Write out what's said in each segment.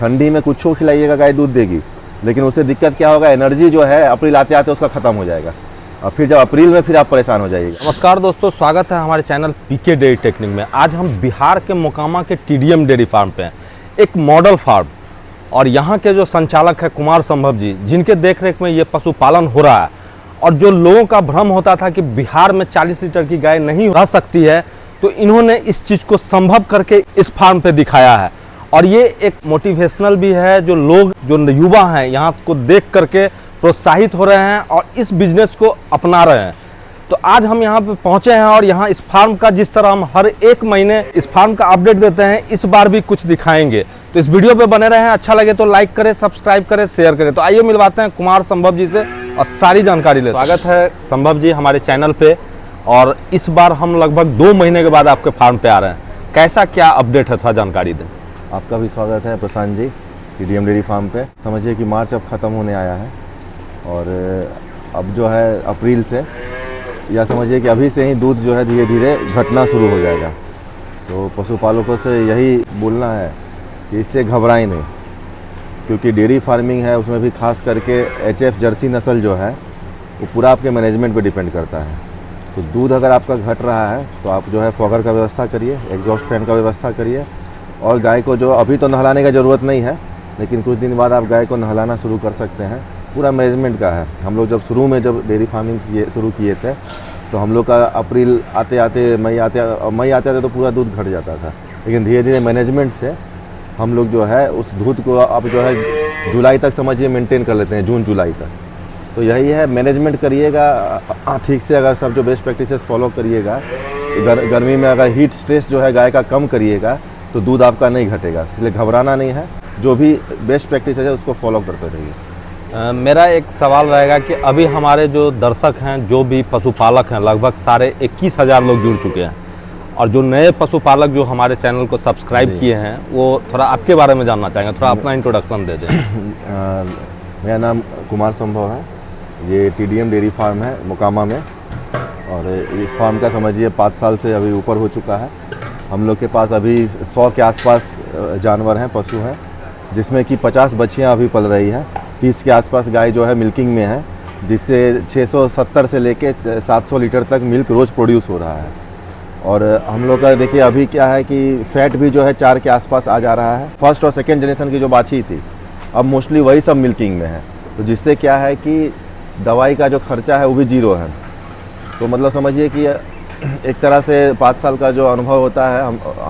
ठंडी में कुछ खिलाइएगा गाय दूध देगी, लेकिन उससे दिक्कत क्या होगा, एनर्जी जो है अप्रैल आते आते उसका खत्म हो जाएगा और फिर जब अप्रैल में फिर आप परेशान हो जाइएगा। नमस्कार दोस्तों, स्वागत है हमारे चैनल पीके डेयरी टेक्निक में। आज हम बिहार के मोकामा के टीडीएम डेयरी फार्म पे हैं, एक मॉडल फार्म, और यहाँ के जो संचालक है कुमार संभव जी, जिनके देखरेख में ये पशुपालन हो रहा है। और जो लोगों का भ्रम होता था कि बिहार में 40 लीटर की गाय नहीं रह सकती है, तो इन्होंने इस चीज़ को संभव करके इस फार्म पे दिखाया है। और ये एक मोटिवेशनल भी है, जो लोग जो युवा हैं यहाँ को देख करके प्रोत्साहित हो रहे हैं और इस बिजनेस को अपना रहे हैं। तो आज हम यहाँ पे पहुँचे हैं और यहाँ इस फार्म का, जिस तरह हम हर एक महीने इस फार्म का अपडेट देते हैं, इस बार भी कुछ दिखाएंगे। तो इस वीडियो पे बने रहें, अच्छा लगे तो लाइक करें, सब्सक्राइब करें, शेयर करें। तो आइए मिलवाते हैं कुमार संभव जी से और सारी जानकारी ले। स्वागत है संभव जी हमारे चैनल पे, और इस बार हम लगभग 2 महीने के बाद आपके फार्म पे आ रहे हैं। कैसा क्या अपडेट है, थोड़ा जानकारी दें। आपका भी स्वागत है Prashant ji TDM dairy farm पे। समझिए कि मार्च अब ख़त्म होने आया है और अब जो है अप्रैल से, या समझिए कि अभी से ही दूध जो है धीरे धीरे घटना शुरू हो जाएगा। तो पशुपालकों से यही बोलना है कि इससे घबराएं नहीं, क्योंकि डेयरी फार्मिंग है, उसमें भी खास करके HF जर्सी नस्ल जो है वो पूरा आपके मैनेजमेंट पे डिपेंड करता है। तो दूध अगर आपका घट रहा है तो आप जो है फॉगर का व्यवस्था करिए, एग्जॉस्ट फैन का व्यवस्था करिए, और गाय को जो अभी तो नहलाने का ज़रूरत नहीं है, लेकिन कुछ दिन बाद आप गाय को नहलाना शुरू कर सकते हैं। पूरा मैनेजमेंट का है। हम लोग जब शुरू में जब डेयरी फार्मिंग शुरू किए थे, तो हम लोग का अप्रैल आते आते मई आते तो पूरा दूध घट जाता था, लेकिन धीरे धीरे मैनेजमेंट से हम लोग जो है उस दूध को अब जो है जुलाई तक समझिए मेंटेन कर लेते हैं, जून जुलाई तक। तो यही है, मैनेजमेंट करिएगा ठीक से। अगर सब जो बेस्ट प्रैक्टिसेस फॉलो करिएगा, गर्मी में अगर हीट स्ट्रेस जो है गाय का कम करिएगा, तो दूध आपका नहीं घटेगा। इसलिए घबराना नहीं है, जो भी बेस्ट प्रैक्टिस है उसको फॉलो करते रहिए। मेरा एक सवाल रहेगा कि अभी हमारे जो दर्शक हैं, जो भी पशुपालक हैं, लगभग साढ़े 21,000 लोग जुड़ चुके हैं, और जो नए पशुपालक जो हमारे चैनल को सब्सक्राइब किए हैं, वो थोड़ा आपके बारे में जानना चाहेंगे। थोड़ा अपना इंट्रोडक्शन दे दें। मेरा नाम कुमार संभव है, ये टीडीएम डेयरी फार्म है मोकामा में, और इस फार्म का समझिए 5 साल से अभी ऊपर हो चुका है। हम लोग के पास अभी 100 के आसपास जानवर हैं, पशु हैं, जिसमें कि 50 बच्चियां अभी पल रही हैं। 30 के आसपास गाय जो है मिल्किंग में है, जिससे 670 से लेके 700 लीटर तक मिल्क रोज़ प्रोड्यूस हो रहा है। और हम लोग का देखिए अभी क्या है कि फैट भी जो है 4 के आसपास आ जा रहा है। फर्स्ट और सेकेंड जनरेशन की जो बाछी थी, अब मोस्टली वही सब मिल्किंग में है। तो जिससे क्या है कि दवाई का जो खर्चा है वो भी 0 है। तो मतलब समझिए कि एक तरह से 5 साल का जो अनुभव होता है,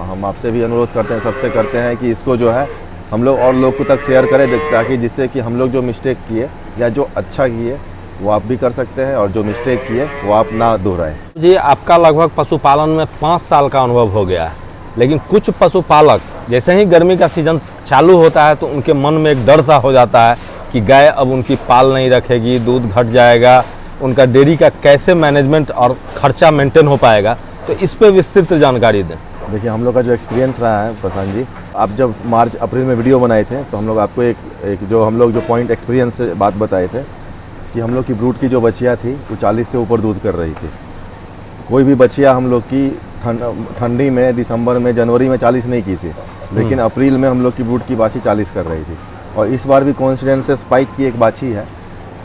हम आपसे भी अनुरोध करते हैं, सबसे करते हैं कि इसको जो है हम लोग और लोग को तक शेयर करें, ताकि जिससे कि हम लोग जो मिस्टेक किए या जो अच्छा किए वो आप भी कर सकते हैं, और जो मिस्टेक किए वो आप ना दोहराएं। जी, आपका लगभग पशुपालन में 5 साल का अनुभव हो गया है, लेकिन कुछ पशुपालक जैसे ही गर्मी का सीजन चालू होता है तो उनके मन में एक डर सा हो जाता है कि गाय अब उनकी पाल नहीं रखेगी, दूध घट जाएगा, उनका डेयरी का कैसे मैनेजमेंट और खर्चा मेंटेन हो पाएगा। तो इस पे विस्तृत जानकारी दें। देखिए, हम लोग का जो एक्सपीरियंस रहा है प्रशांत जी, आप जब मार्च अप्रैल में वीडियो बनाए थे, तो हम लोग आपको एक जो हम लोग जो पॉइंट एक्सपीरियंस से बात बताए थे कि हम लोग की ब्रूड की जो बच्चियाँ थी वो 40 से ऊपर दूध कर रही थी। कोई भी बच्चियाँ हम लोग की ठंडी में, दिसंबर में, जनवरी में 40 नहीं की थी, लेकिन अप्रैल में हम लोग की ब्रूड की बाछी 40 कर रही थी। और इस बार भी कोइंसिडेंस से स्पाइक की एक बाछी है,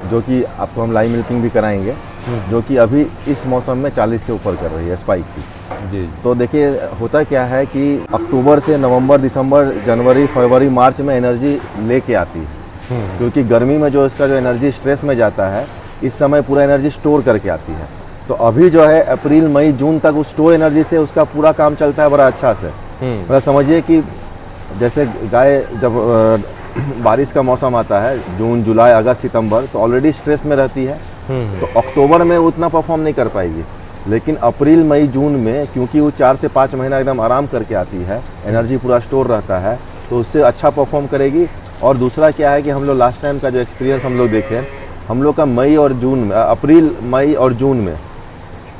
जो कि आपको हम लाइव मिल्किंग भी कराएंगे, जो कि अभी इस मौसम में 40 से ऊपर कर रही है स्पाइक की। जी, तो देखिए होता क्या है कि अक्टूबर से नवंबर, दिसंबर, जनवरी, फरवरी, मार्च में एनर्जी लेके आती है, क्योंकि गर्मी में जो इसका जो एनर्जी स्ट्रेस में जाता है, इस समय पूरा एनर्जी स्टोर करके आती है। तो अभी जो है अप्रैल, मई, जून तक उस स्टोर एनर्जी से उसका पूरा काम चलता है बड़ा अच्छा से। मतलब समझिए कि जैसे गाय जब बारिश का मौसम आता है, जून, जुलाई, अगस्त, सितंबर, तो ऑलरेडी स्ट्रेस में रहती है, तो अक्टूबर में उतना परफॉर्म नहीं कर पाएगी। लेकिन अप्रैल, मई, जून में क्योंकि वो 4 से 5 महीना एकदम आराम करके आती है, एनर्जी पूरा स्टोर रहता है, तो उससे अच्छा परफॉर्म करेगी। और दूसरा क्या है कि हम लोग लास्ट टाइम का जो एक्सपीरियंस हम लोग देखे, हम लोग का मई और जून में, अप्रैल, मई और जून में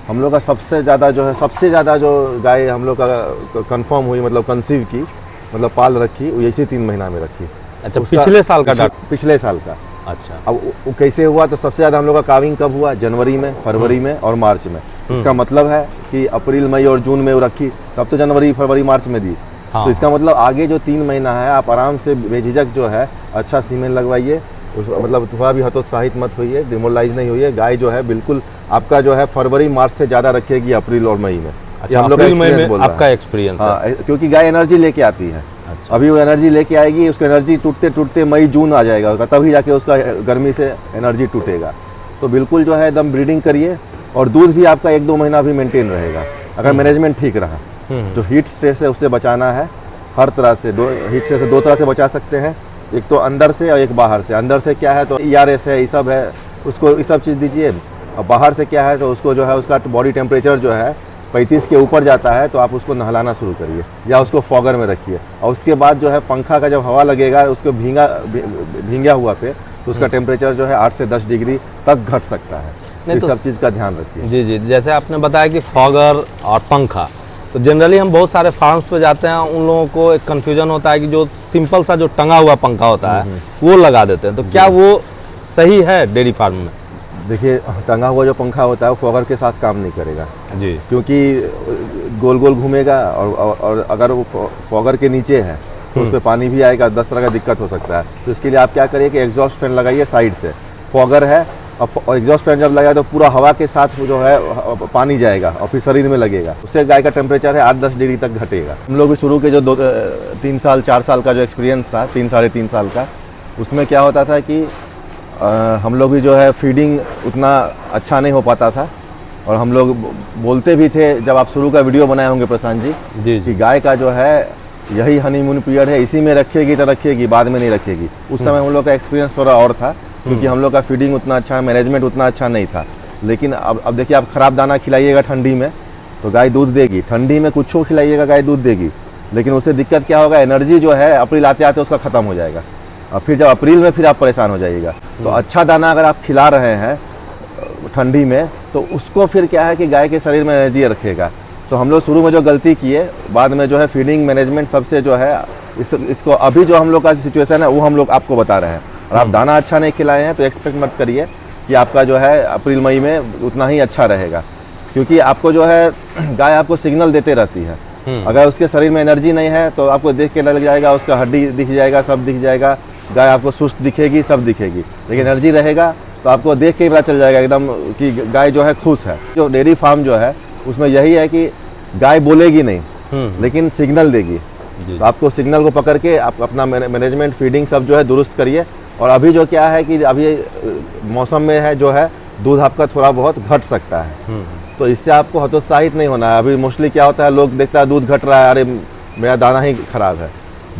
हम लोग का सबसे ज़्यादा जो गाय हम लोग का कंफर्म हुई, मतलब कंसीव की, मतलब पाल रखी, वो यही 3 महीना में रखी। अच्छा, पिछले साल का डाटा? पिछले साल का। अच्छा, अब वो कैसे हुआ? तो सबसे ज़्यादा हम लोग का काविंग कब हुआ? जनवरी में, फरवरी में और मार्च में। इसका मतलब है कि अप्रैल, मई और जून में वो रखी, तब तो जनवरी, फरवरी, मार्च में दी। हाँ। तो इसका मतलब आगे जो 3 महीना है आप आराम से बेझिझक जो है अच्छा सीमेंट लगवाइए, उस मतलब थोड़ा भी हतोत्साहित मत होइए, डिमोरलाइज नहीं होइए। गाय जो है बिल्कुल आपका जो है फरवरी मार्च से ज़्यादा रखेगी अप्रैल और मई में। अच्छा, हम लोग का अप्रैल मई experience में बोल रहा आपका है। एक्सपीरियंस है। हाँ, क्योंकि गाय एनर्जी लेके आती है। अच्छा। अभी वो एनर्जी लेके आएगी, उसको एनर्जी टूटते टूटते मई जून आ जाएगा उसका, तभी जाके उसका गर्मी से एनर्जी टूटेगा। तो बिल्कुल जो है एकदम ब्रीडिंग करिए, और दूध भी आपका 1-2 महीना भी मेंटेन रहेगा अगर मैनेजमेंट ठीक रहा। जो हीट स्ट्रेस है उससे बचाना है हर तरह से। हीट स्ट्रेस से 2 तरह से बचा सकते हैं, एक तो अंदर से और एक बाहर से। अंदर से क्या है तो ERS है, ये सब है, उसको ये सब चीज़ दीजिए। और बाहर से क्या है तो उसको जो है उसका बॉडी टेम्परेचर जो है 35 के ऊपर जाता है तो आप उसको नहलाना शुरू करिए या उसको फॉगर में रखिए। और उसके बाद जो है पंखा का जब हवा लगेगा उसको भींगा हुआ पे, तो उसका टेम्परेचर जो है 8 से 10 डिग्री तक घट सकता है। नहीं तो तो सब चीज़ का ध्यान रखिए। जी जी, जैसे आपने बताया कि फॉगर और पंखा, तो जनरली हम बहुत सारे फार्म्स पे जाते हैं, उन लोगों को एक कन्फ्यूजन होता है कि जो सिंपल सा जो टंगा हुआ पंखा होता है वो लगा देते हैं। तो क्या वो सही है डेयरी फार्म में? देखिए, टंगा हुआ जो पंखा होता है वो फॉगर के साथ काम नहीं करेगा, जी, क्योंकि गोल गोल घूमेगा और अगर वो फॉगर के नीचे है तो उस पर पानी भी आएगा, 10 तरह का दिक्कत हो सकता है। तो इसके लिए आप क्या करिए कि एग्जॉस्ट फैन लगाइए साइड से। फॉगर है और एग्जॉस्ट फैन जब लगाए तो पूरा हवा के साथ जो है पानी जाएगा और फिर शरीर में लगेगा, उससे गाय का टेम्परेचर है 8-10 डिग्री तक घटेगा। हम लोग भी शुरू के जो 3 साल 4 साल का जो एक्सपीरियंस था, 3 साढ़े 3 साल का, उसमें क्या होता था कि हम लोग भी जो है फीडिंग उतना अच्छा नहीं हो पाता था। और हम लोग बोलते भी थे, जब आप शुरू का वीडियो बनाए होंगे प्रशांत जी, जी कि गाय का जो है यही हनीमून पीरियड है, इसी में रखेगी तो रखेगी, बाद में नहीं रखेगी। उस समय हम लोग का एक्सपीरियंस थोड़ा और था, क्योंकि हम लोग का फीडिंग उतना अच्छा, मैनेजमेंट उतना अच्छा नहीं था। लेकिन अब देखिए, आप ख़राब दाना खिलाइएगा ठंडी में तो गाय दूध देगी, ठंडी में कुछ खिलाइएगा गाय दूध देगी। लेकिन उससे दिक्कत क्या होगा, एनर्जी जो है अप्रैल आते आते उसका ख़त्म हो जाएगा, और फिर जब अप्रैल में फिर आप परेशान हो जाइएगा। तो अच्छा दाना अगर आप खिला रहे हैं ठंडी में, तो उसको फिर क्या है कि गाय के शरीर में एनर्जी रखेगा। तो हम लोग शुरू में जो गलती किए, बाद में जो है फीडिंग मैनेजमेंट सबसे जो है इसको अभी जो हम लोग का सिचुएशन है वो हम लोग आपको बता रहे हैं। और आप दाना अच्छा नहीं खिलाए हैं तो एक्सपेक्ट मत करिए कि आपका जो है अप्रैल मई में उतना ही अच्छा रहेगा, क्योंकि आपको जो है गाय आपको सिग्नल देते रहती है। अगर उसके शरीर में एनर्जी नहीं है तो आपको देख के लग जाएगा, उसका हड्डी दिख जाएगा, सब दिख जाएगा, गाय आपको सुस्त दिखेगी, सब दिखेगी। लेकिन एनर्जी रहेगा तो आपको देख के ही पता चल जाएगा एकदम कि गाय जो है खुश है। जो डेयरी फार्म जो है उसमें यही है कि गाय बोलेगी नहीं, लेकिन सिग्नल देगी। तो आपको सिग्नल को पकड़ के आप अपना मैनेजमेंट, फीडिंग सब जो है दुरुस्त करिए। और अभी जो क्या है कि अभी मौसम में है जो है दूध आपका थोड़ा बहुत घट सकता है, तो इससे आपको हतोत्साहित नहीं होना है। अभी मोस्टली क्या होता है, लोग देखता है दूध घट रहा है, अरे मेरा दाना ही खराब है।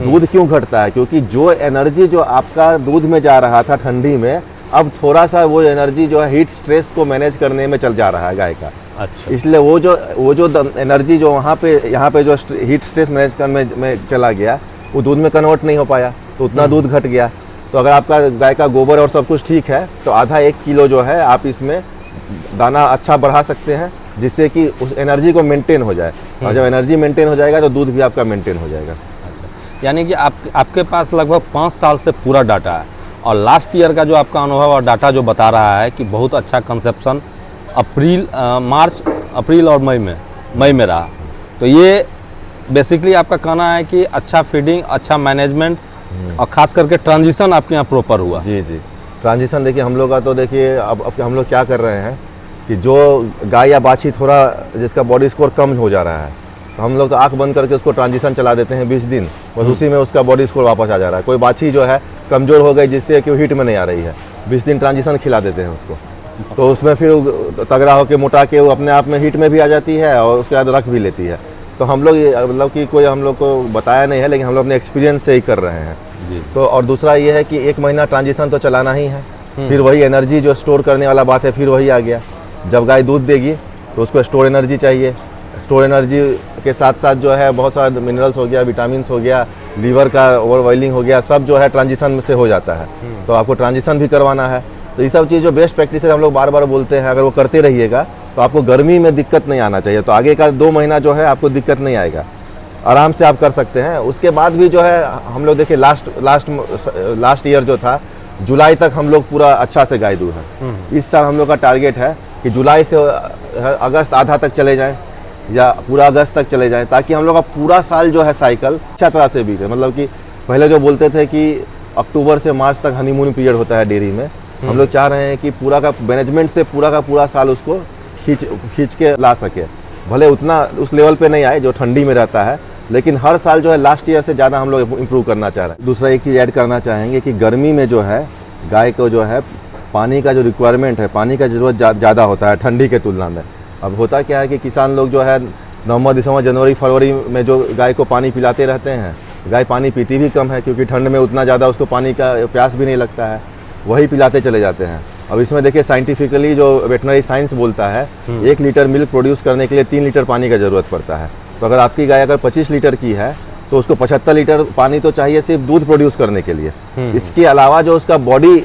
दूध क्यों घटता है? क्योंकि जो एनर्जी जो आपका दूध में जा रहा था ठंडी में, अब थोड़ा सा वो एनर्जी जो है हीट स्ट्रेस को मैनेज करने में चल जा रहा है गाय का। अच्छा, इसलिए वो जो एनर्जी जो यहाँ पे जो हीट स्ट्रेस मैनेज करने में चला गया, वो दूध में कन्वर्ट नहीं हो पाया, तो उतना दूध घट गया। तो अगर आपका गाय का गोबर और सब कुछ ठीक है तो आधा 1 किलो जो है आप इसमें दाना अच्छा बढ़ा सकते हैं, जिससे कि उस एनर्जी को मेंटेन हो जाए। और जब एनर्जी मेंटेन हो जाएगा तो दूध भी आपका मेंटेन हो जाएगा। यानी कि आपके पास लगभग 5 साल से पूरा डाटा है, और लास्ट ईयर का जो आपका अनुभव और डाटा जो बता रहा है कि बहुत अच्छा कंसेप्शन अप्रैल और मई में रहा। तो ये बेसिकली आपका कहना है कि अच्छा फीडिंग, अच्छा मैनेजमेंट, और खास करके ट्रांजिशन आपके यहाँ प्रॉपर हुआ। जी जी, ट्रांजिशन देखिए हम लोग का, तो देखिए अब हम लोग क्या कर रहे हैं कि जो गाय या बाछी थोड़ा जिसका बॉडी स्कोर कम हो जा रहा है, तो हम लोग तो आंख बंद करके उसको ट्रांजिशन चला देते हैं 20 दिन, बस उसी में उसका बॉडी स्कोर वापस आ जा रहा है। कोई बाछी जो है कमज़ोर हो गई जिससे कि वो हीट में नहीं आ रही है, 20 दिन ट्रांजिशन खिला देते हैं उसको, तो उसमें फिर तगड़ा होकर मोटा के वो अपने आप में हीट में भी आ जाती है और उसके बाद रख भी लेती है। तो हम लोग मतलब कि कोई हम लोग को बताया नहीं है, लेकिन हम लोग अपने एक्सपीरियंस से ही कर रहे हैं जी। तो और दूसरा ये है कि 1 महीना ट्रांजिशन तो चलाना ही है। फिर वही एनर्जी जो स्टोर करने वाला बात है, फिर वही आ गया। जब गाय दूध देगी तो उसको स्टोर एनर्जी चाहिए। स्टोर एनर्जी के साथ साथ जो है बहुत सारा मिनरल्स हो गया, विटामिन्स हो गया, लीवर का ओवर ऑयलिंग हो गया, सब जो है ट्रांजिशन से हो जाता है। तो आपको ट्रांजिशन भी करवाना है। तो ये सब चीज़ जो बेस्ट प्रैक्टिस है हम लोग बार बार बोलते हैं, अगर वो करते रहिएगा तो आपको गर्मी में दिक्कत नहीं आना चाहिए। तो आगे का 2 महीना जो है आपको दिक्कत नहीं आएगा, आराम से आप कर सकते हैं। उसके बाद भी जो है हम लोग देखिए लास्ट ईयर जो था, जुलाई तक हम लोग पूरा अच्छा से गाय दूध है। इस साल हम लोग का टारगेट है कि जुलाई से अगस्त आधा तक चले जाएं, या पूरा अगस्त तक चले जाएं, ताकि हम लोग का पूरा साल जो है साइकिल अच्छा तरह से बीते। मतलब कि पहले जो बोलते थे कि अक्टूबर से मार्च तक हनीमून पीरियड होता है डेयरी में, हम लोग चाह रहे हैं कि पूरा का मैनेजमेंट से पूरा का पूरा साल उसको खींच के ला सके। भले उतना उस लेवल पे नहीं आए जो ठंडी में रहता है, लेकिन हर साल जो है लास्ट ईयर से ज़्यादा हम लोग इम्प्रूव करना चाह रहे हैं। दूसरा एक चीज़ ऐड करना चाहेंगे कि गर्मी में जो है गाय को जो है पानी का जो रिक्वायरमेंट है, पानी का ज़रूरत ज़्यादा होता है ठंडी के तुलना में। अब होता क्या है कि किसान लोग जो है नवंबर, दिसंबर, जनवरी, फरवरी में जो गाय को पानी पिलाते रहते हैं, गाय पानी पीती भी कम है, क्योंकि ठंड में उतना ज़्यादा उसको पानी का प्यास भी नहीं लगता है, वही पिलाते चले जाते हैं। अब इसमें देखिए साइंटिफिकली जो वेटनरी साइंस बोलता है 1 लीटर मिल्क प्रोड्यूस करने के लिए 3 लीटर पानी का ज़रूरत पड़ता है। तो अगर आपकी गाय अगर 25 लीटर की है तो उसको 75 लीटर पानी तो चाहिए सिर्फ दूध प्रोड्यूस करने के लिए। इसके अलावा जो उसका बॉडी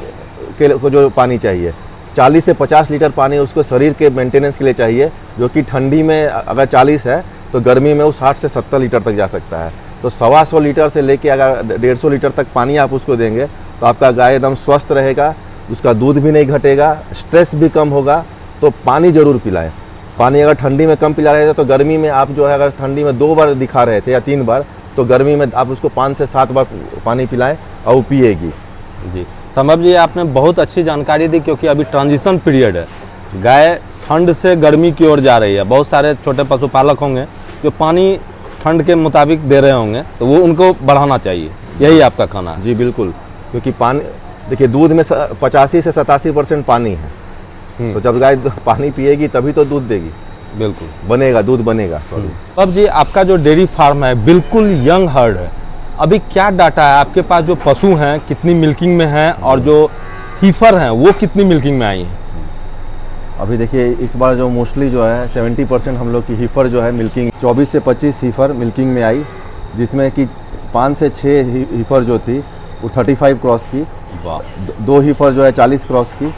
के जो पानी चाहिए 40 से 50 लीटर पानी उसको शरीर के मेंटेनेंस के लिए चाहिए, जो कि ठंडी में अगर 40 है तो गर्मी में वो 60 से 70 लीटर तक जा सकता है। तो 125 लीटर से लेके अगर 150 लीटर तक पानी आप उसको देंगे तो आपका गाय एकदम स्वस्थ रहेगा, उसका दूध भी नहीं घटेगा, स्ट्रेस भी कम होगा। तो पानी ज़रूर पिलाएं। पानी अगर ठंडी में कम पिला रहे थे तो गर्मी में आप जो है अगर ठंडी में 2 बार दिखा रहे थे या 3 बार, तो गर्मी में आप उसको 5 से 7 बार पानी पिलाएं और वो पिएगी। जी संभव जी, आपने बहुत अच्छी जानकारी दी, क्योंकि अभी ट्रांजिशन पीरियड है, गाय ठंड से गर्मी की ओर जा रही है। बहुत सारे छोटे पशुपालक होंगे जो पानी ठंड के मुताबिक दे रहे होंगे, तो वो उनको बढ़ाना चाहिए, यही आपका कहना है? जी बिल्कुल, क्योंकि पानी देखिए दूध में 85 से 87% पानी है। तो जब गाय पानी पिएगी तभी तो दूध देगी, बिल्कुल बनेगा, दूध बनेगा। सॉरी। अब जी आपका जो डेयरी फार्म है बिल्कुल यंग हर्ड है, अभी क्या डाटा है आपके पास? जो पशु हैं कितनी मिल्किंग में हैं और जो हीफर हैं वो कितनी मिल्किंग में आई हैं? अभी देखिए इस बार जो मोस्टली जो है 70% हम लोग की हीफर जो है मिल्किंग, 24 से 25 हीफर मिल्किंग में आई, जिसमें कि 5 से 6 हीफर जो थी वो 35 क्रॉस की, 2 हीफर जो है 40 क्रॉस की।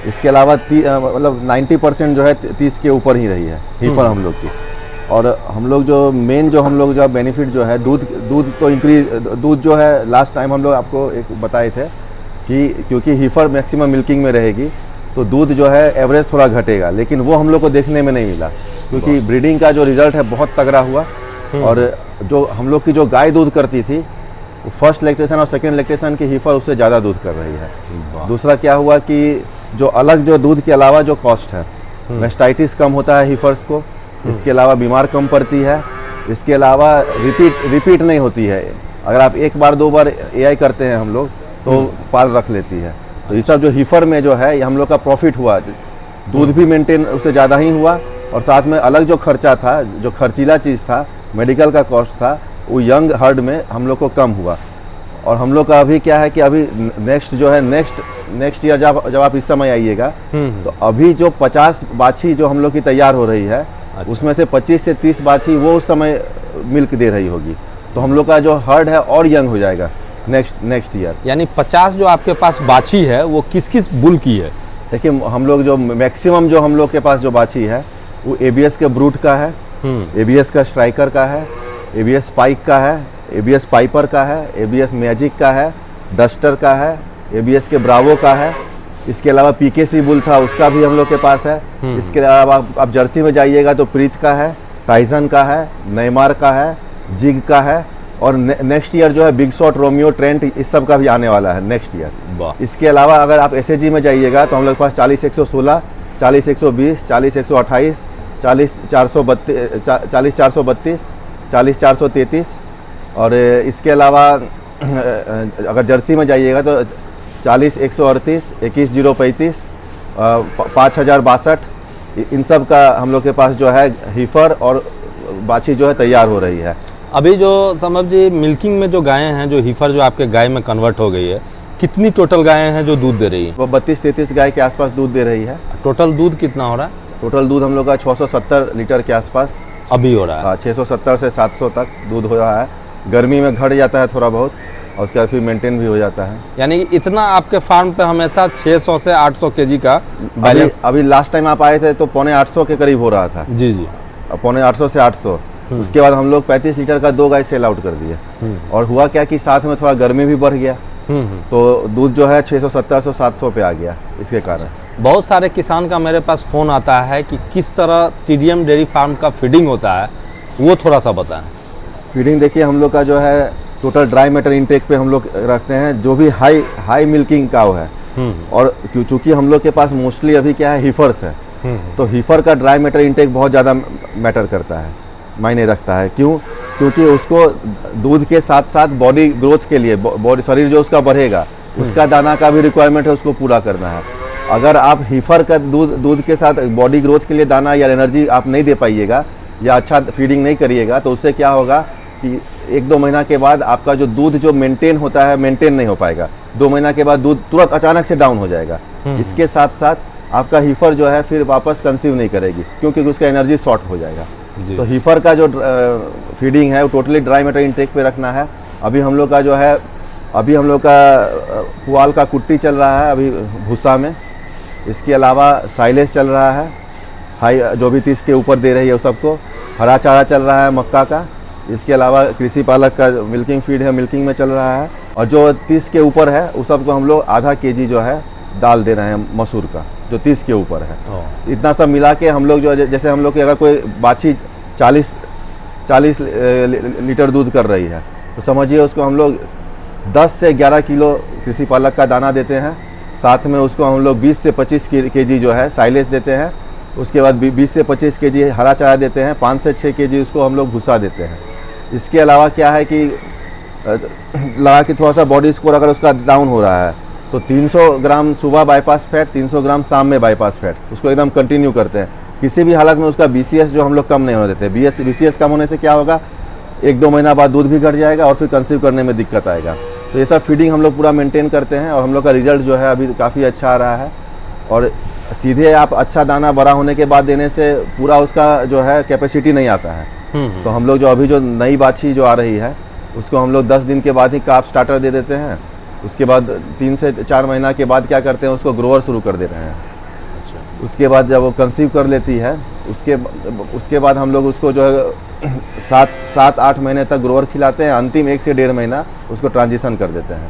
इसके अलावा मतलब 90% जो है 30 के ऊपर ही रही है हीफर हम लोग की। और हम लोग जो मेन जो हम लोग जो बेनिफिट जो है दूध तो इंक्रीज, दूध जो है लास्ट टाइम हम लोग आपको एक बताए थे कि क्योंकि हीफर मैक्सिमम मिल्किंग में रहेगी तो दूध जो है एवरेज थोड़ा घटेगा, लेकिन वो हम लोग को देखने में नहीं मिला, क्योंकि ब्रीडिंग का जो रिजल्ट है बहुत तगड़ा हुआ। और जो हम लोग की जो गाय दूध करती थी फर्स्ट लैक्टेशन और सेकेंड लैक्टेशन की हीफर उससे ज़्यादा दूध कर रही है। दूसरा क्या हुआ कि जो अलग जो दूध के अलावा जो कॉस्ट है, मेस्टाइटिस कम होता है हीफर्स को, इसके अलावा बीमार कम पड़ती है, इसके अलावा रिपीट नहीं होती है। अगर आप 1 बार 2 बार एआई करते हैं हम लोग तो पाल रख लेती है। तो ये सब जो हीफर में जो है ये हम लोग का प्रॉफिट हुआ, दूध भी मेंटेन उससे ज़्यादा ही हुआ, और साथ में अलग जो खर्चा था, जो खर्चीला चीज़ था, मेडिकल का कॉस्ट था, वो यंग हर्ड में हम लोग को कम हुआ। और हम लोग का अभी क्या है कि अभी नेक्स्ट जो है नेक्स्ट ईयर जब आप इस समय आइएगा तो अभी जो 50 बाछी जो हम लोग की तैयार हो रही है, अच्छा। उसमें से 25 से 30 बाछी वो उस समय मिल्क दे रही होगी, तो हम लोग का जो हर्ड है और यंग हो जाएगा नेक्स्ट ईयर। यानी 50 जो आपके पास बाछी है वो किस किस बुल की है? देखिए हम लोग जो मैक्सिमम जो हम लोग के पास जो बाछी है वो एबीएस के ब्रूट का है, एबीएस का स्ट्राइकर का है, एबीएस स्पाइक का है, एबीएस पाइपर का है, एबीएस मैजिक का है, डस्टर का है, एबीएस के ब्रावो का है। इसके अलावा पीकेसी बुल था उसका भी हम लोग के पास है। इसके अलावा आप जर्सी में जाइएगा तो प्रीत का है, टाइसन का है, नेमार का है, जिग का है, और नेक्स्ट ईयर जो है बिग शॉट, रोमियो, ट्रेंट, इस सब का भी आने वाला है नेक्स्ट ईयर। इसके अलावा अगर आप एसएजी में जाइएगा तो हम लोग के पास 40-116, 40-120, 40-128, 40-432, 40-432, 40-433, और इसके अलावा अगर जर्सी में जाइएगा तो 40-138, 21-035, 5062, इन सब का हम लोग के पास जो है हीफर और बाछी जो है तैयार हो रही है। अभी जो समझ जी मिल्किंग में जो गायें हैं, जो हीफर जो आपके गाय में कन्वर्ट हो गई है, कितनी टोटल गायें हैं जो दूध दे रही है? वो 32-33 गाय के आसपास दूध दे रही है। टोटल दूध कितना हो रहा है? टोटल दूध हम लोग का 670 लीटर के आसपास अभी हो रहा है। 670 से 700 तक दूध हो रहा है। गर्मी में घट जाता है थोड़ा बहुत, और उसके बाद फिर मेंटेन भी हो जाता है। यानी कि इतना आपके फार्म पे हमेशा 600 से 800 केजी का बैलेंस? अभी लास्ट टाइम आप आए थे तो 750 के करीब हो रहा था। जी जी, 750 से 800। उसके बाद हम लोग 35 लीटर का 2 गाय सेल आउट कर दिए। और हुआ क्या कि साथ में थोड़ा गर्मी भी बढ़ गया, तो दूध जो है 670 से 700 पे आ गया इसके कारण। बहुत सारे किसान का मेरे पास फ़ोन आता है कि किस तरह टीडीएम डेयरी फार्म का फीडिंग होता है, वो थोड़ा सा बताएं। फीडिंग देखिए हम लोग का जो है टोटल ड्राई मैटर इनटेक पे हम लोग रखते हैं, जो भी हाई मिल्किंग काव है। और चूँकि हम लोग के पास मोस्टली अभी क्या है, हीफर्स है, तो हीफर का ड्राई मैटर इनटेक बहुत ज़्यादा मैटर करता है, मायने रखता है। क्यों? क्योंकि उसको दूध के साथ साथ बॉडी ग्रोथ के लिए, बॉडी शरीर जो उसका बढ़ेगा, उसका दाना का भी रिक्वायरमेंट है, उसको पूरा करना है। अगर आप हीफर का दूध के साथ बॉडी ग्रोथ के लिए दाना या एनर्जी आप नहीं दे पाइएगा या अच्छा फीडिंग नहीं करिएगा, तो उससे क्या होगा कि 1-2 महीना के बाद आपका जो दूध जो मेंटेन होता है, मेंटेन नहीं हो पाएगा। 2 महीना के बाद दूध तुरंत अचानक से डाउन हो जाएगा। इसके साथ साथ आपका हीफर जो है फिर वापस कंसीव नहीं करेगी, क्योंकि उसका एनर्जी शॉर्ट हो जाएगा। तो हीफर का जो फीडिंग है वो टोटली ड्राई मैटर इनटेक पे रखना है। अभी हम लोग का जो है, अभी हम लोग का पुआल का कुट्टी चल रहा है अभी भूसा में। इसके अलावा साइलेज चल रहा है, हाई जो भी 30 के ऊपर दे रही है वो सबको। हरा चारा चल रहा है मक्का का। इसके अलावा कृषि पालक का मिल्किंग फीड है, मिल्किंग में चल रहा है। और जो 30 के ऊपर है उस सबको हम लोग आधा केजी जो है दाल दे रहे हैं मसूर का, जो 30 के ऊपर है। इतना सब मिला के हम लोग जो, जैसे हम लोग की अगर कोई बाछी 40 लीटर दूध कर रही है, तो समझिए उसको हम लोग 10 से 11 किलो कृषि पालक का दाना देते हैं। साथ में उसको हम लोग 20 से 25 केजी जो है साइलेज देते हैं। उसके बाद 20 से 25 केजी हरा चारा देते हैं। 5 से 6 केजी उसको हम लोग भूसा देते हैं। इसके अलावा क्या है कि लगा कि थोड़ा सा बॉडी स्कोर अगर उसका डाउन हो रहा है, तो 300 ग्राम सुबह बाईपास फैट, 300 ग्राम शाम में बाईपास फैट, उसको एकदम कंटिन्यू करते हैं। किसी भी हालत में उसका BCS जो हम लोग कम नहीं होने देते। BCS कम होने से क्या होगा, 1-2 महीना बाद दूध भी घट जाएगा और फिर कंसीव करने में दिक्कत आएगा। तो ये सब फीडिंग हम लोग पूरा मेंटेन करते हैं और हम लोग का रिजल्ट जो है अभी काफ़ी अच्छा आ रहा है। और सीधे आप अच्छा दाना बड़ा होने के बाद देने से पूरा उसका जो है कैपेसिटी नहीं आता है। तो हम लोग जो अभी जो नई बाछी जो आ रही है उसको हम लोग 10 दिन के बाद ही काफ स्टार्टर दे देते हैं। उसके बाद 3 से 4 महीना के बाद क्या करते हैं, उसको ग्रोअर शुरू कर दे रहे हैं। उसके बाद जब वो कंसीव कर लेती है उसके बाद हम लोग उसको जो है 7-8 महीने तक ग्रोअर खिलाते हैं। अंतिम 1 से 1.5 महीना उसको ट्रांजिशन कर देते हैं।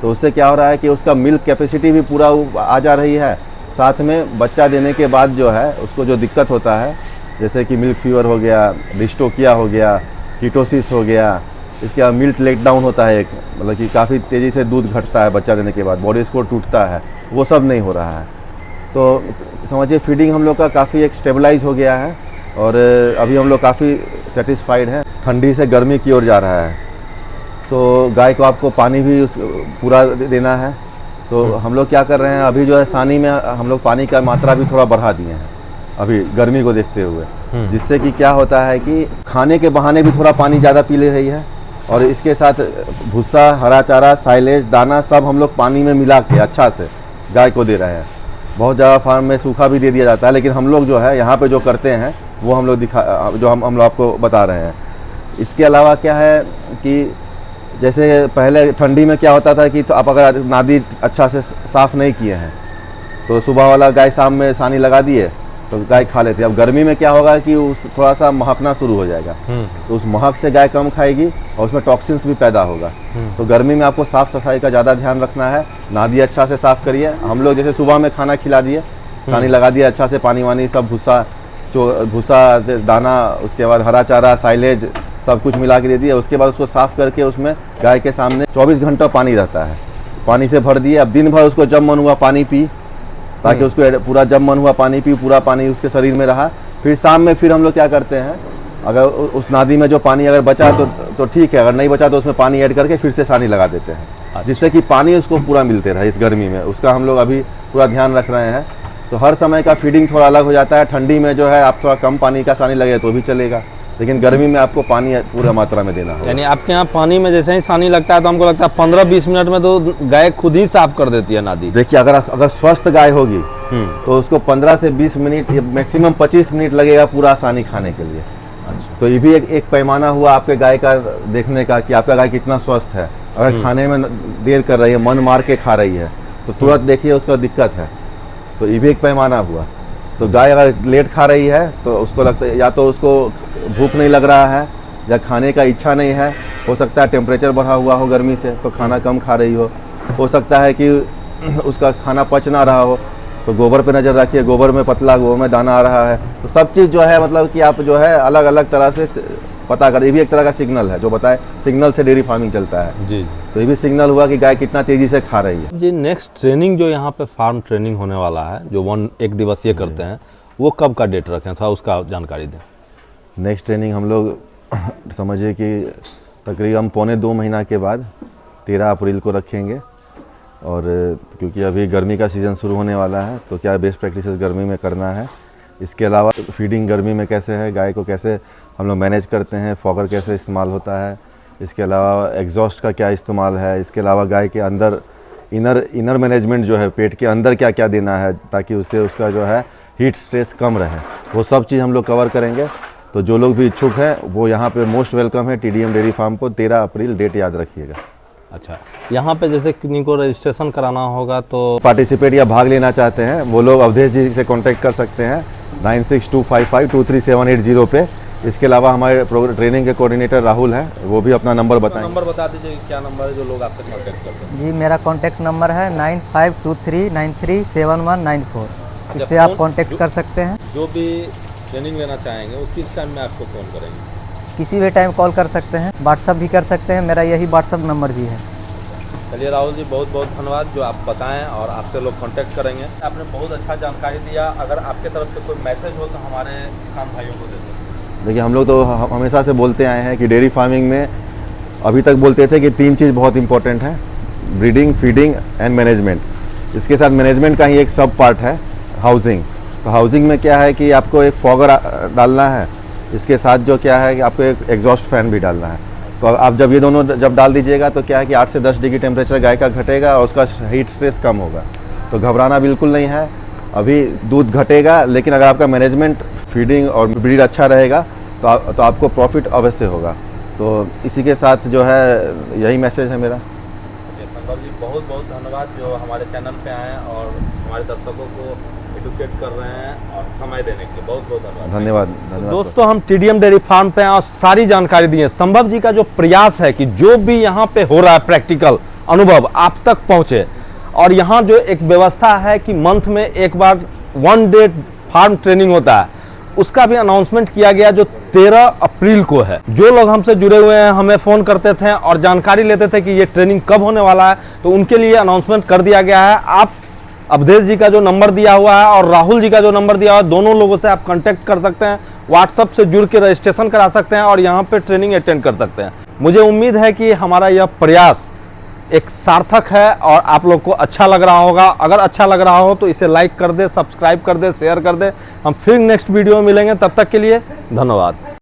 तो उससे क्या हो रहा है कि उसका मिल्क कैपेसिटी भी पूरा आ जा रही है। साथ में बच्चा देने के बाद जो है उसको जो दिक्कत होता है, जैसे कि मिल्क फीवर हो गया, डिस्टोकिया हो गया, कीटोसिस हो गया, इसके बाद मिल्क लेट डाउन होता है, एक मतलब कि काफ़ी तेज़ी से दूध घटता है बच्चा देने के बाद, बॉडी स्कोर टूटता है, वो सब नहीं हो रहा है। तो समझिए फीडिंग हम लोग का काफ़ी एक स्टेबलाइज हो गया है और अभी हम लोग काफ़ी सेटिस्फाइड हैं। ठंडी से गर्मी की ओर जा रहा है, तो गाय को आपको पानी भी पूरा देना है। तो हम लोग क्या कर रहे हैं, अभी जो है सानी में हम लोग पानी का मात्रा भी थोड़ा बढ़ा दिए हैं अभी गर्मी को देखते हुए, जिससे कि क्या होता है कि खाने के बहाने भी थोड़ा पानी ज़्यादा पी ले रही है। और इसके साथ भूसा, हरा चारा, साइलेज, दाना सब हम लोग पानी में मिला के अच्छा से गाय को दे रहे हैं। बहुत ज़्यादा फार्म में सूखा भी दे दिया जाता है, लेकिन हम लोग जो है यहाँ पे जो करते हैं वो हम लोग हम लोग आपको बता रहे हैं। इसके अलावा क्या है कि जैसे पहले ठंडी में क्या होता था कि तो आप अगर नादी अच्छा से साफ़ नहीं किए हैं तो सुबह वाला गाय शाम में सानी लगा दिए तो गाय खा लेती है। अब गर्मी में क्या होगा कि उस थोड़ा सा महकना शुरू हो जाएगा, तो उस महक से गाय कम खाएगी और उसमें टॉक्सिन्स भी पैदा होगा। तो गर्मी में आपको साफ़ सफाई का ज़्यादा ध्यान रखना है। नादी अच्छा से साफ़ करिए। हम लोग जैसे सुबह में खाना खिला दिए, सानी लगा दिया अच्छा से, पानी वानी सब भूसा दाना, उसके बाद हरा चारा, साइलेज सब कुछ मिला के दे दिया। उसके बाद उसको साफ़ करके उसमें गाय के सामने 24 घंटा पानी रहता है, पानी से भर दिए। अब दिन भर उसको जब मन हुआ पानी पी, ताकि उसको पूरा जब मन हुआ पानी पी, पूरा पानी उसके शरीर में रहा। फिर शाम में फिर हम लोग क्या करते हैं, अगर उस नादी में जो पानी अगर बचा तो ठीक है, अगर नहीं बचा तो उसमें पानी ऐड करके फिर से सानी लगा देते हैं, जिससे कि पानी उसको पूरा मिलते रहे इस गर्मी में। उसका हम लोग अभी पूरा ध्यान रख रहे हैं। तो हर समय का फीडिंग थोड़ा अलग हो जाता है। ठंडी में जो है आप थोड़ा कम पानी का सानी लगे तो भी चलेगा, लेकिन गर्मी में आपको पानी पूरा मात्रा में देना होगा। यानी आपके यहाँ पानी में जैसे ही सानी लगता है तो हमको लगता है 15-20 मिनट में तो गाय खुद ही साफ कर देती है नादी। देखिए अगर स्वस्थ गाय होगी तो उसको 15 से 20 मिनट, मैक्सिमम 25 मिनट लगेगा पूरा सानी खाने के लिए। अच्छा। तो ये भी एक पैमाना हुआ आपके गाय का देखने का कि आपका गाय कितना स्वस्थ है। अगर खाने में देर कर रही है, मन मार के खा रही है, तो तुरंत देखिए उसका दिक्कत है। तो ये भी एक पैमाना हुआ। तो गाय अगर लेट खा रही है तो उसको लगता है या तो उसको भूख नहीं लग रहा है या खाने का इच्छा नहीं है। हो सकता है टेम्परेचर बढ़ा हुआ हो गर्मी से, तो खाना कम खा रही हो सकता है कि उसका खाना पच ना रहा हो। तो गोबर पे नज़र रखिए, गोबर में पतला, गोबर में दाना आ रहा है। तो सब चीज़ जो है मतलब कि आप जो है अलग अलग तरह से पता करें। ये भी एक तरह का सिग्नल है जो बताए, सिग्नल से डेयरी फार्मिंग चलता है जी। तो ये भी सिग्नल हुआ कि गाय कितना तेज़ी से खा रही है। जी, नेक्स्ट ट्रेनिंग जो यहाँ पे फार्म ट्रेनिंग होने वाला है, जो एक दिवसीय करते हैं, वो कब का डेट रखें, थोड़ा उसका जानकारी दें। नेक्स्ट ट्रेनिंग हम लोग समझिए कि तकरीबन पौने 2 महीना के बाद 13 अप्रैल को रखेंगे। और क्योंकि अभी गर्मी का सीज़न शुरू होने वाला है तो क्या बेस्ट प्रैक्टिसेस गर्मी में करना है। इसके अलावा फीडिंग गर्मी में कैसे है, गाय को कैसे हम लोग मैनेज करते हैं, फॉगर कैसे इस्तेमाल होता है, इसके अलावा एग्जॉस्ट का क्या इस्तेमाल है, इसके अलावा गाय के अंदर इनर मैनेजमेंट जो है, पेट के अंदर क्या क्या देना है ताकि उससे उसका जो है हीट स्ट्रेस कम रहे, वो सब चीज़ हम लोग कवर करेंगे। तो जो लोग भी इच्छुक हैं वो यहाँ पे मोस्ट वेलकम है TDM डेयरी फार्म को। 13 अप्रैल डेट याद रखिएगा। अच्छा, यहाँ पे जैसे किन्हीं को रजिस्ट्रेशन कराना होगा तो पार्टिसिपेट या भाग लेना चाहते हैं वो लोग अवधेश जी से कांटेक्ट कर सकते हैं 9625523780 पे। इसके अलावा हमारे ट्रेनिंग के कोऑर्डिनेटर राहुल हैं, वो भी अपना नंबर बताएं। नंबर बता दीजिए, क्या नंबर है जो लोग आपसे कांटेक्ट करते हैं। जी, मेरा कॉन्टैक्ट नंबर है 9523937194। इस पे आप कांटेक्ट कर सकते हैं। जो भी ट्रेनिंग लेना चाहेंगे उस किस टाइम में आपको फ़ोन करेंगे? किसी भी टाइम कॉल कर सकते हैं, व्हाट्सअप भी कर सकते हैं, मेरा यही व्हाट्सअप नंबर भी है। चलिए राहुल जी, बहुत बहुत धन्यवाद जो आप बताएं और आपसे लोग कांटेक्ट करेंगे। आपने बहुत अच्छा जानकारी दिया। अगर आपके तरफ से कोई मैसेज हो तो हमारे किसान भाइयों को दे दें। देखिए, हम लोग तो हमेशा से बोलते आए हैं कि डेयरी फार्मिंग में अभी तक बोलते थे कि 3 चीज़ बहुत इंपॉर्टेंट है, ब्रीडिंग, फीडिंग एंड मैनेजमेंट। इसके साथ मैनेजमेंट का ही एक सब पार्ट है हाउसिंग। तो हाउसिंग में क्या है कि आपको एक फॉगर डालना है, इसके साथ जो क्या है कि आपको एक एग्जॉस्ट फैन भी डालना है। तो आप जब ये दोनों जब डाल दीजिएगा तो क्या है कि 8 से 10 डिग्री टेम्परेचर गाय का घटेगा और उसका हीट स्ट्रेस कम होगा। तो घबराना बिल्कुल नहीं है, अभी दूध घटेगा, लेकिन अगर आपका मैनेजमेंट, फीडिंग और ब्रीड अच्छा रहेगा तो आपको प्रॉफिट अवश्य होगा। तो इसी के साथ जो है यही मैसेज है मेरा। संभव जी, बहुत बहुत धन्यवाद जो हमारे चैनल पे आए और हमारे दर्शकों को एडुकेट कर रहे हैं और समय देने के लिए बहुत बहुत धन्यवाद। धन्यवाद दोस्तों, हम TDM डेयरी फार्म पे हैं और सारी जानकारी दी है। संभव जी का जो प्रयास है कि जो भी यहाँ पे हो रहा है प्रैक्टिकल अनुभव आप तक पहुँचे, और यहाँ जो एक व्यवस्था है कि मंथ में एक बार 1 डे फार्म ट्रेनिंग होता है, उसका भी अनाउंसमेंट किया गया जो 13 अप्रैल को है। जो लोग हमसे जुड़े हुए हैं, हमें फ़ोन करते थे और जानकारी लेते थे कि ये ट्रेनिंग कब होने वाला है, तो उनके लिए अनाउंसमेंट कर दिया गया है। आप अवधेश जी का जो नंबर दिया हुआ है और राहुल जी का जो नंबर दिया हुआ है, दोनों लोगों से आप कांटेक्ट कर सकते हैं, व्हाट्सएप से जुड़ के रजिस्ट्रेशन करा सकते हैं और यहाँ पे ट्रेनिंग अटेंड कर सकते हैं। मुझे उम्मीद है कि हमारा यह प्रयास एक सार्थक है और आप लोग को अच्छा लग रहा होगा। अगर अच्छा लग रहा हो तो इसे लाइक कर दे, सब्सक्राइब कर दे, शेयर कर दे। हम फिर नेक्स्ट वीडियो में मिलेंगे, तब तक के लिए धन्यवाद।